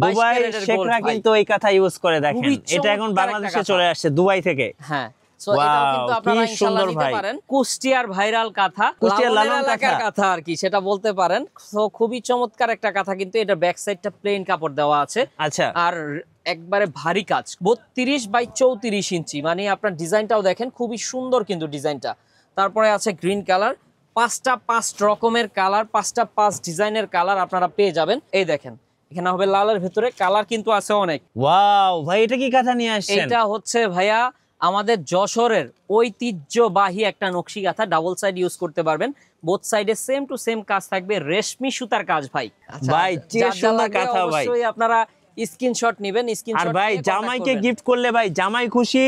Dubai শেখরা কিন্তু এই কথা ইউজ করে দেখেন, এটা এখন বাংলাদেশে চলে আসছে দুবাই থেকে। হ্যাঁ, সো এটাও কিন্তু আপনারা ইনশাআল্লাহ নিতে পারেন। কুষ্টিয়ার ভাইরাল কাঁথা, কুষ্টিয়ার লালন এলাকার কাঁথা আর কি সেটা বলতে পারেন। সো খুবই চমৎকার একটা কাঁথা, কিন্তু এটা ব্যাক সাইডটা প্লেন কাপড় দেওয়া আছে। আচ্ছা, আর একবারে ভারী কাজ, 32 বাই 34 ইঞ্চি, মানে আপনার ডিজাইনটাও দেখেন খুবই সুন্দর কিন্তু ডিজাইনটা। তারপরে আছে গ্রিন কালার, 5টা 5 রকমের কালার, 5টা 5 ডিজাইনের কালার আপনারা পেয়ে যাবেন। এই দেখেন এখানে হবে লালের ভেতরে, কালার কিন্তু আছে অনেক। ওয়াও ভাই, এটা কি কাঁথা নিয়ে আসছেন? এটা হচ্ছে ভাইয়া আমাদের যশোরের ঐতিহ্যবাহী একটা নকশি কাঁথা, ডাবল সাইড ইউজ করতে পারবেন, বোথ সাইডে সেম টু সেম কাজ থাকবে, রেশমি সুতার কাজ ভাই। ভাই যে সুন্দর কাঁথা ভাই, অবশ্যই আপনারা স্ক্রিনশট নেবেন। আর ভাই জামাইকে গিফট করলে ভাই জামাই খুশি,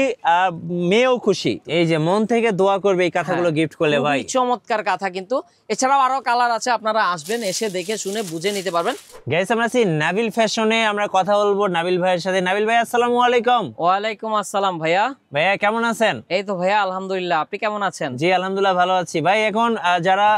মেয়েও খুশি। এই যে মন থেকে দোয়া করবে এই কাঁথাগুলো গিফট করলে ভাই। চমৎকার কাঁথা কিন্তু, এছাড়াও আরো কালার আছে, আপনারা আসবেন, এসে দেখে শুনে বুঝে নিতে পারবেন। গাইস আমরা আছি নাবিল ফ্যাশনে, আমরা কথা বলবো নাবিল ভাইয়ের সাথে। নাবিল ভাই আসসালামু আলাইকুম। ওয়ালাইকুম আসসালাম ভাইয়া। ভাইয়া কেমন আছেন? এই তো ভাইয়া আলহামদুলিল্লাহ, আপনি কেমন আছেন? জি আলহামদুলিল্লাহ ভালো আছি ভাই। এখন যারা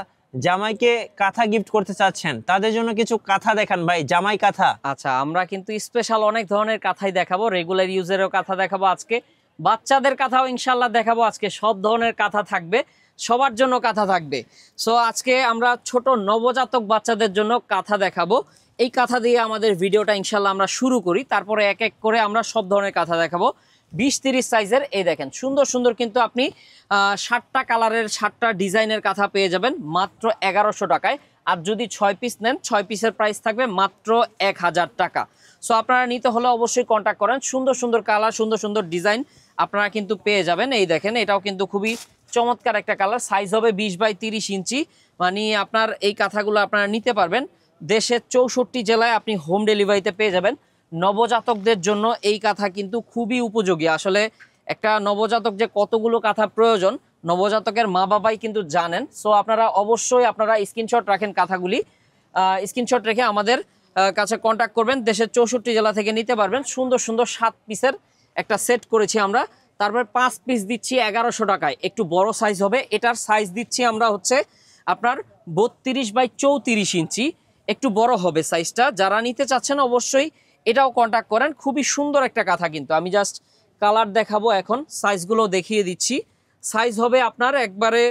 জামাইকে কাঁথা গিফট করতে চাচ্ছেন তাদের জন্য কিছু কাঁথা দেখান ভাই, জামাই কাঁথা। আচ্ছা, আমরা কিন্তু স্পেশাল অনেক ধরনের কাঁথাই দেখাবো, রেগুলার ইউজেরও কাঁথা দেখাবো আজকে, বাচ্চাদের কাঁথাও ইনশাল্লাহ দেখাবো আজকে। সব ধরনের কাঁথা থাকবে, সবার জন্য কাঁথা থাকবে। সো আজকে আমরা ছোট নবজাতক বাচ্চাদের জন্য কাঁথা দেখাবো। এই কাঁথা দিয়ে আমাদের ভিডিওটা ইনশাল্লাহ আমরা শুরু করি, তারপরে এক এক করে আমরা সব ধরনের কাঁথা দেখাবো। 20-30 সাইজের এই দেখেন সুন্দর সুন্দর কিন্তু আপনি 7টা কালারের 7টা ডিজাইনের কাঁথা পেয়ে যাবেন মাত্র 1100 টাকায়। আর যদি 6 পিস নেন, 6 পিসের প্রাইস থাকবে মাত্র 1000 টাকা। সো আপনারা নিতে হলে অবশ্যই কন্ট্যাক্ট করেন। সুন্দর সুন্দর কালার, সুন্দর সুন্দর ডিজাইন আপনারা কিন্তু পেয়ে যাবেন। এই দেখেন এটাও কিন্তু খুবই চমৎকার একটা কালার, সাইজ হবে 20 বাই 30 ইঞ্চি। মানে আপনার এই কাঁথাগুলো আপনারা নিতে পারবেন, দেশের 64 জেলায় আপনি হোম ডেলিভারিতে পেয়ে যাবেন। নবজাতকদের জন্য এই কাঁথা কিন্তু খুবই উপযোগী। আসলে একটা নবজাতক যে কতগুলো কাঁথা প্রয়োজন, নবজাতকের মা বাবাই কিন্তু জানেন। সো আপনারা অবশ্যই আপনারা স্ক্রিনশট রাখেন কাঁথাগুলি, স্ক্রিনশট রেখে আমাদের কাছে কন্ট্যাক্ট করবেন। দেশের 64 জেলা থেকে নিতে পারবেন। সুন্দর সুন্দর 7 পিসের একটা সেট করেছি আমরা। তারপর 5 পিস দিচ্ছি 1100 টাকায়, একটু বড় সাইজ হবে। এটার সাইজ দিচ্ছি আমরা হচ্ছে আপনার 32 বাই 34 ইঞ্চি, একটু বড় হবে সাইজটা। যারা নিতে চাচ্ছেন অবশ্যই এটাও কন্ট্যাক্ট করেন। খুবই সুন্দর একটা কাঁথা কিন্তু, আমি জাস্ট কালার দেখাবো এখন, সাইজগুলো দেখিয়ে দিচ্ছি। সাইজ হবে আপনার একবারে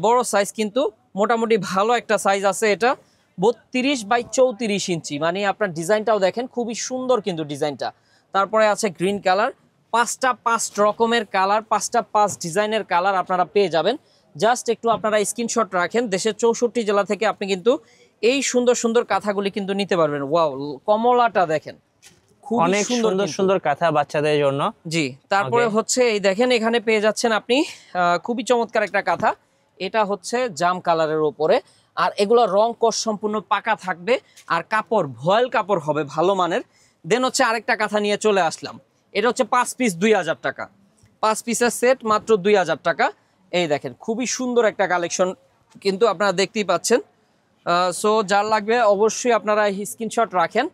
বড় সাইজ, কিন্তু মোটামুটি ভালো একটা সাইজ আছে। এটা 32 বাই 34 ইঞ্চি, মানে আপনার ডিজাইনটাও দেখেন খুবই সুন্দর কিন্তু ডিজাইনটা। তারপরে আছে গ্রিন কালার, 5টা 5 রকমের কালার, 5টা 5 ডিজাইনের কালার আপনারা পেয়ে যাবেন। জাস্ট একটু আপনারা স্ক্রিনশট রাখেন, দেশের 64 জেলা থেকে আপনি কিন্তু এই সুন্দর সুন্দর কাঁথাগুলি কিন্তু নিতে পারবেন। ওয়াও, কমলাটা দেখেন, অনেক সুন্দর সুন্দর কাঁথা বাচ্চাদের জন্য। জি, তারপরে হচ্ছে এই দেখেন এখানে পেয়ে যাচ্ছেন আপনি খুবই চমৎকার একটা কাঁথা। এটা হচ্ছে জাম কালারের উপরে, আর এগুলো রং কোষ সম্পূর্ণ পাকা থাকবে, আর কাপড় ভয়েল কাপড় হবে ভালো মানের। দেন হচ্ছে আরেকটা কাঁথা নিয়ে চলে আসলাম, এটা হচ্ছে 5 পিস 2000 টাকা, 5 পিসের সেট মাত্র 2000 টাকা। এই দেখেন খুবই সুন্দর একটা কালেকশন কিন্তু আপনারা দেখতেই পাচ্ছেন। সো যার লাগবে অবশ্যই আপনারা স্ক্রিনশট রাখেন।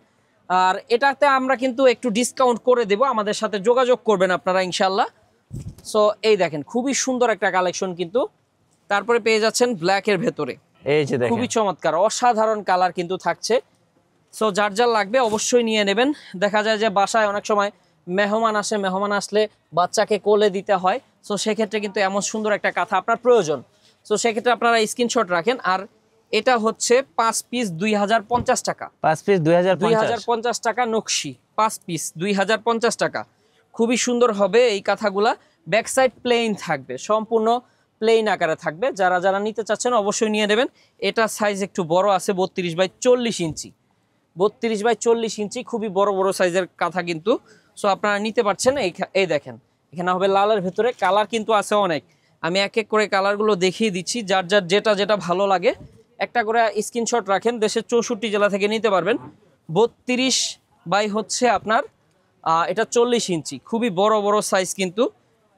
আর এটাতে আমরা কিন্তু একটু ডিসকাউন্ট করে দেব, আমাদের সাথে যোগাযোগ করবেন আপনারা ইনশাল্লাহ। সো এই দেখেন খুবই সুন্দর একটা কালেকশন কিন্তু। তারপরে পেয়ে যাচ্ছেন ব্ল্যাকের ভেতরে, এই যে দেখেন খুবই চমৎকার অসাধারণ কালার কিন্তু থাকছে। সো যার যার লাগবে অবশ্যই নিয়ে নেবেন। দেখা যায় যে বাসায় অনেক সময় মেহমান আসে, মেহমান আসলে বাচ্চাকে কোলে দিতে হয়, সো সেক্ষেত্রে কিন্তু এমন সুন্দর একটা কাঁথা আপনার প্রয়োজন। সো সেক্ষেত্রে আপনারা স্ক্রিনশট রাখেন। আর এটা হচ্ছে 5 পিস 2050 টাকা, 5 পিস 2050 টাকা নকশি, 5 পিস 2050 টাকা। খুবই সুন্দর হবে এই কাঁথাগুলা, ব্যাক সাইড প্লেন থাকবে, সম্পূর্ণ প্লেন আকারে থাকবে। যারা যারা নিতে চাচ্ছেন অবশ্যই নিয়ে নেবেন। এটা সাইজ একটু বড় আছে, 32 বাই 40 ইঞ্চি, 32 বাই 40 ইঞ্চি, খুবই বড় বড় সাইজের কাঁথা কিন্তু। সো আপনারা নিতে পারছেন। এই দেখেন এখানে হবে লালের ভেতরে, কালার কিন্তু আছে অনেক। আমি এক এক করে কালারগুলো দেখিয়ে দিচ্ছি, যার যার যেটা যেটা ভালো লাগে একটা করে স্ক্রিনশট রাখেন। দেশের 64 জেলা থেকে নিতে পারবেন। 32 বাই হচ্ছে আপনার এটা 40 ইঞ্চি, খুবই বড় বড় সাইজ কিন্তু।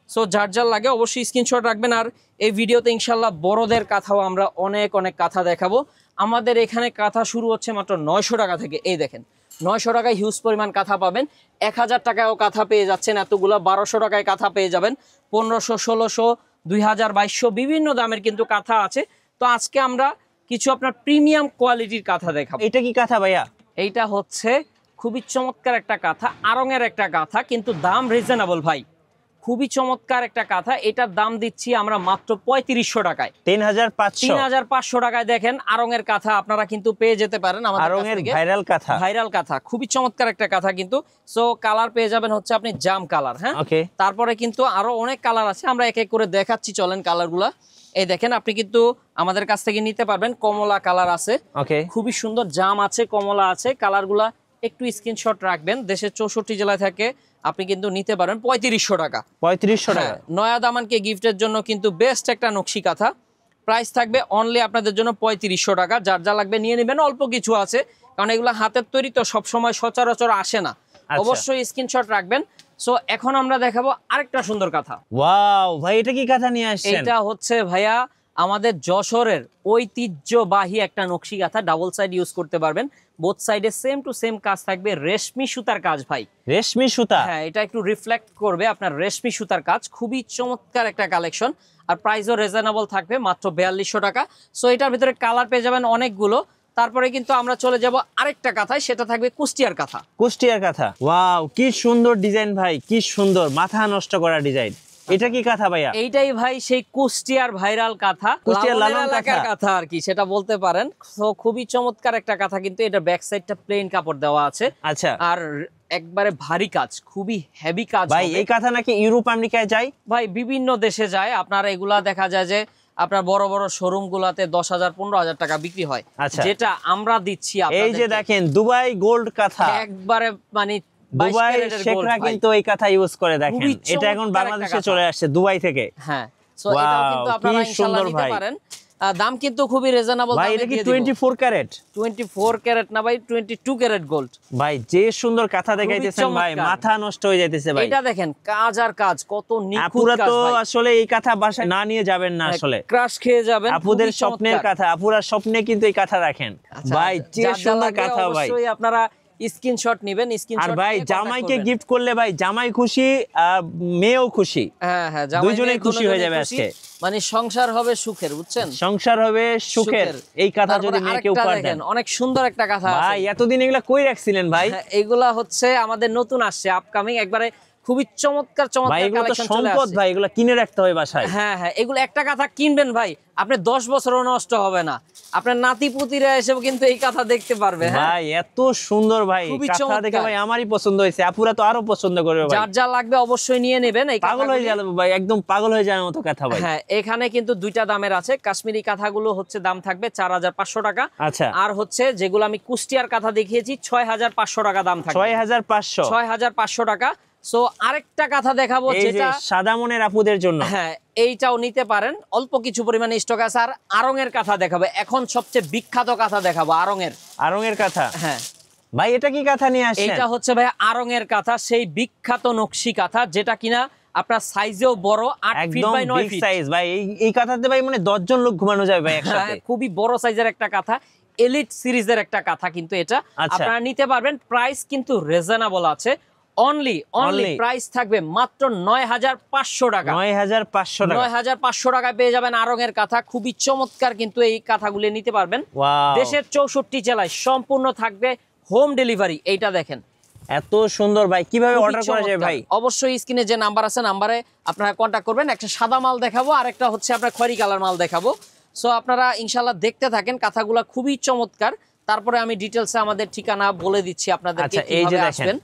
সো যার যার লাগে অবশ্যই স্ক্রিনশট রাখবেন। আর এই ভিডিওতে ইনশাল্লাহ বড়দের কাঁথাও আমরা অনেক অনেক কাঁথা দেখাবো। আমাদের এখানে কাঁথা শুরু হচ্ছে মাত্র 900 টাকা থেকে। এই দেখেন 900 টাকায় হিউজ পরিমাণ কাঁথা পাবেন। 1000 টাকায়ও কাঁথা পেয়ে যাচ্ছেন এতগুলো, 1200 টাকায় কাঁথা পেয়ে যাবেন, 1500, 1600, 2000, 2200 বিভিন্ন দামের কিন্তু কাঁথা আছে। তো আজকে আমরা কিছু আপনার প্রিমিয়াম কোয়ালিটির কাঁথা দেখাবো। এটা কি কাঁথা ভাইয়া? এইটা হচ্ছে খুবই চমৎকার একটা কাঁথা, আড়ং-এর একটা কাঁথা, কিন্তু দাম রিজনেবল ভাই। খুবই চমৎকার একটা কাঁথা, এটার দাম দিচ্ছি আমরা মাত্র 3500 টাকায়। 3500 টাকায় দেখেন আড়ং-এর কাঁথা আপনারা কিন্তু পেয়ে যেতে পারেন আমাদের কাছ আড়ং-এর থেকে। ভাইরাল কাঁথা, খুবই চমৎকার একটা কাঁথা কিন্তু। সো কালার পেয়ে যাবেন হচ্ছে আপনি জাম কালার, হ্যাঁ। ওকে, তারপরে কিন্তু আরো অনেক কালার আছে, আমরা এক এক করে দেখাচ্ছি, চলেন কালারগুলা। এই দেখেন, আপনি কিন্তু আমাদের কাছ থেকে নিতে পারবেন। কমলা কালার আছে, ওকে, খুবই সুন্দর, জাম আছে, কমলা আছে। কালারগুলা একটু স্ক্রিনশট রাখবেন। দেশের 64 জেলায় থাকে, আপনি কিন্তু নিতে পারেন 3500 টাকা। 3500 টাকা। নয়া দামানকে গিফটের জন্য কিন্তু বেস্ট একটা নকশি কাঁথা। প্রাইস থাকবে অনলি আপনাদের জন্য 3500 টাকা। যার যা লাগবে নিয়ে নেবেন, অল্প কিছু আছে, কারণ এগুলো হাতের তৈরি তো সবসময় সচরাচর আসে না। অবশ্যই স্ক্রিনশট রাখবেন। সো এখন আমরা দেখাবো আরেকটা সুন্দর কাঁথা। ওয়াও ভাই, এটা কি কাঁথা নিয়ে আসছেন? এটা হচ্ছে ভাইয়া আমাদের যশোরের ঐতিহ্যবাহী একটা নকশি কাঁথা, ডাবল সাইড ইউজ করতে পারবেন। বোথ সাইডে সেম টু সেম কাজ থাকবে, রেশমি সুতার কাজ ভাই। রেশমি সুতা? হ্যাঁ, এটা একটু রিফ্লেক্ট করবে আপনার রেশমি সুতার কাজ। খুবই চমৎকার একটা কালেকশন, আর প্রাইসও রিজনেবল থাকবে, মাত্র 4200 টাকা। সো এটার ভিতরে কালার পেয়ে যাবেন অনেকগুলো। তারপরে কিন্তু আমরা চলে যাব আরেকটা কাঁথায়, সেটা থাকবে কুষ্টিয়ার কাঁথা। কুষ্টিয়ার কাঁথা, ওয়াও কি সুন্দর ডিজাইন ভাই, কি সুন্দর, মাথা নষ্ট করা ডিজাইন। এটা কি কাঁথা ভাইয়া? এইটাই ভাই সেই কুষ্টিয়ার ভাইরাল কাঁথা, কুষ্টিয়ার লালন এলাকার কাঁথা আর কি, সেটা বলতে পারেন। তো খুবই চমৎকার একটা কাঁথা, কিন্তু এটা ব্যাক সাইডটা প্লেন কাপড় দেওয়া আছে। আচ্ছা, আর একবারে ভারী কাজ, খুবই হেভি কাজ ভাই। এই কাঁথা নাকি ইউরোপ আমেরিকায় যায়? ভাই বিভিন্ন দেশে যায়। আপনার এগুলা দেখা যায় যে আপনার বড় বড় শোরুম গুলাতে 10,000 15,000 টাকা বিক্রি হয়। আচ্ছা, যেটা আমরা দিচ্ছি এই যে দেখেন দুবাই গোল্ড কাঁথা, একবারে মানে দুবাই শেখরা কিন্তু এই কাঁথা ইউজ করে। দেখেন এটা এখন বাংলাদেশে চলে আসছে দুবাই থেকে। হ্যাঁ, সো এটাও কিন্তু আপনারা ইনশাআল্লাহ নিতে পারেন। দাম কিন্তু খুবই রিজনেবল ভাই। এটা কি 24 ক্যারেট? 24 ক্যারেট না ভাই, 22 ক্যারেট গোল্ড। ভাই যে সুন্দর কাঁথা দেখাইতেছেন ভাই, মাথা নষ্ট হয়ে যাইতেছে ভাই। এটা দেখেন কাজ আর কাজ, কত নিখুঁত আপুরা কাজ তো ভাই। আসলে এই কাঁথা বাসায় না নিয়ে যাবেন না, আসলে ক্রাশ খেয়ে যাবেন। আপুদের স্বপ্নের কাঁথা, আপুরা স্বপ্নে কিন্তু এই কাঁথা রাখেন ভাই। যে সুন্দর কাঁথা ভাই, অবশ্যই আপনারা স্ক্রিনশট নেবেন। আর স্ক্রিনশট ভাই জামাইকে গিফট করলে ভাই জামাই খুশি আর মেয়েও খুশি। হ্যাঁ হ্যাঁ, দুইজনেই খুশি হয়ে যাবে আজকে। মানে সংসার হবে সুখের, বুঝছেন? সংসার হবে সুখের। এই কাঁথা যদি মেয়েকে উপহার দেন, অনেক সুন্দর একটা কাঁথা আছে ভাই। এতদিন এগুলা কই রাখছিলেন ভাই? এগুলা হচ্ছে আমাদের নতুন আসছে, আপকামিং, একবারে খুবই চমৎকার চমৎকার কালেকশন চলে আসছে। সম্পদ ভাই, এগুলা কিনে রাখতে হয় বাসায়। হ্যাঁ হ্যাঁ, এগুলো একটা কাঁথা কিনবেন ভাই, আপনি 10 বছরও নষ্ট হবে না। আপনার নাতি পুতিরা এসেও কিন্তু এই কাঁথা দেখতে পারবে। ভাই এত সুন্দর ভাই কাঁথা দেখে ভাই আমারই পছন্দ হয়েছে, আপুরা তো আরো পছন্দ করবে ভাই। যার যা লাগবে অবশ্যই নিয়ে নেবেন। এই পাগল হয়ে যাবে ভাই, একদম পাগল হয়ে যাওয়ার মতো কাঁথা ভাই। হ্যাঁ, এখানে কিন্তু দুইটা দামের আছে। কাশ্মীরি কাঁথাগুলো হচ্ছে দাম থাকবে 4500 টাকা। আচ্ছা, আর হচ্ছে যেগুলো আমি কুষ্টিয়ার কাঁথা দেখিয়েছি 6500 টাকা দাম থাকবে। 6500 টাকা। সো আরেকটা কাঁথা দেখাবো, যেটা সাদা মনের আপুদের জন্য। হ্যাঁ, এইটাও নিতে পারেন, অল্প কিছু পরিমাণে স্টক আছে। আর আড়ং-এর কাঁথা দেখাবো এখন, সবচেয়ে বিখ্যাত কাঁথা দেখাবো, আড়ং-এর কাঁথা। হ্যাঁ ভাই, এটা কি কাঁথা নিয়ে আসছেন? এটা হচ্ছে ভাই আড়ং-এর কাঁথা, সেই বিখ্যাত নকশি কাঁথা, যেটা কিনা আপনার সাইজেও বড়, 8 ফিট বাই 9 ফিট সাইজ ভাই। এই কাঁথাতে ভাই মানে 10 জন লোক ঘুমানো যায় ভাই একসাথে। খুবই বড় সাইজের একটা কাঁথা, এলিট সিরিজের একটা কাঁথা কিন্তু এটা। আপনারা নিতে পারবেন। প্রাইস কিন্তু রিজনেবল আছে, অনলি প্রাইস থাকবে মাত্র 9500 টাকা। 9500 টাকায় পেয়ে যাবেন আড়ং-এর কাঁথা। খুবই চমৎকার কিন্তু এই কাঁথাগুলো নিতে পারবেন। দেশের 64 জেলায় সম্পূর্ণ থাকবে হোম ডেলিভারি। এইটা দেখেন এত সুন্দর ভাই, কিভাবে অর্ডার করা যায় ভাই? অবশ্যই স্ক্রিনে যে নাম্বার আছে, নাম্বারে আপনারা কন্ট্যাক্ট করবেন। একটা সাদা মাল দেখাবো, আর একটা হচ্ছে আপনার খয়েরি কালার মাল দেখাবো। সো আপনারা ইনশাআল্লাহ দেখতে থাকেন, কাঁথাগুলো খুবই চমৎকার। তারপরে আমি ডিটেইলসে আমাদের ঠিকানা বলে দিচ্ছি আপনাদেরকে, কিভাবে আসবেন।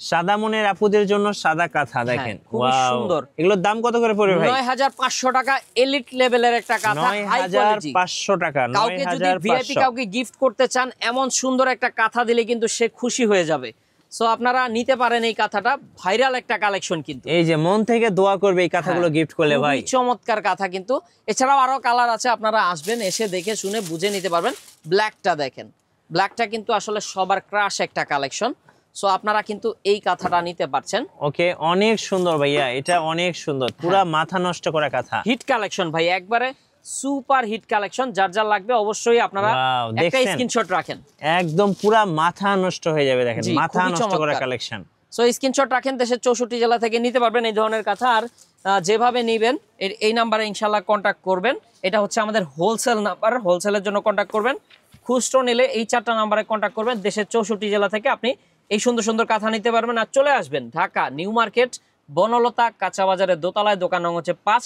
সাদা মনের আপুদের জন্য সাদা কাঁথা দেখেন, খুবই সুন্দর। এগুলোর দাম কত করে পড়বে ভাই? 9500 টাকা, এলিট লেভেলের একটা কাঁথা, হাই কোয়ালিটি। 9500 টাকা। কাউকে যদি ভিআইপি কাউকে গিফট করতে চান, এমন সুন্দর একটা কাঁথা দিলে কিন্তু সে খুশি হয়ে যাবে। সো আপনারা নিতে পারেন এই কাঁথাটা, ভাইরাল একটা কালেকশন কিন্তু। এই যে মন থেকে দোয়া করবে এই কাঁথাগুলো গিফট করলে ভাই। চমৎকার কাঁথা কিন্তু। এছাড়াও আরো কালার আছে, আপনারা আসবেন, এসে দেখে শুনে বুঝে নিতে পারবেন। ব্ল্যাকটা দেখেন, ব্ল্যাকটা কিন্তু আসলে সবার ক্রাশ একটা কালেকশন। সো আপনারা কিন্তু এই কাঁথাটা নিতে পারছেন। ওকে, অনেক সুন্দর ভাইয়া, এটা অনেক সুন্দর, পুরা মাথা নষ্ট করা কাঁথা। হিট কালেকশন ভাই, একবারে সুপার হিট কালেকশন। যার যা লাগবে অবশ্যই আপনারা একটা স্ক্রিনশট রাখেন, একদম পুরা মাথা নষ্ট হয়ে যাবে। দেখেন মাথা নষ্ট করা কালেকশন। সো স্ক্রিনশট রাখেন, দেশের 64 জেলা থেকে নিতে পারবেন এই ধরনের কাঁথা। আর যেভাবে নেবেন এই নাম্বারে ইনশাআল্লাহ কন্ট্যাক্ট করবেন। এটা হচ্ছে আমাদের হোলসেল নাম্বার, হোলসেলের জন্য কন্ট্যাক্ট করবেন। খুচরো নিলে এই 4টা নাম্বারে কন্ট্যাক্ট করবেন। দেশের 64 জেলা থেকে আপনি এই সুন্দর সুন্দর কাঁথা নিতে পারবেন। আর চলে আসবেন ঢাকা নিউ মার্কেট বনলতা কাঁচা বাজারের দোতলায়, দোকান নং হচ্ছে 5।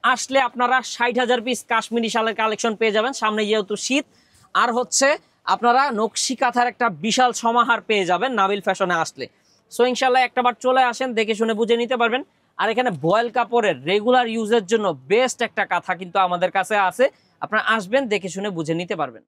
আসলে আপনারা 60,000 পিস কাশ্মীরি শালের কালেকশন পেয়ে যাবেন। সামনে যেহেতু শীত, আর হচ্ছে আপনারা নকশি কাঁথার একটা বিশাল সমাহার পেয়ে যাবেন নাবিল ফ্যাশনে আসলে। সো ইনশাল্লাহ একটাবার চলে আসেন, দেখে শুনে বুঝে নিতে পারবেন। আর এখানে বয়েল কাপড়ের রেগুলার ইউজের জন্য বেস্ট একটা কাঁথা কিন্তু আমাদের কাছে আছে, আপনারা আসবেন দেখে শুনে বুঝে নিতে পারবেন।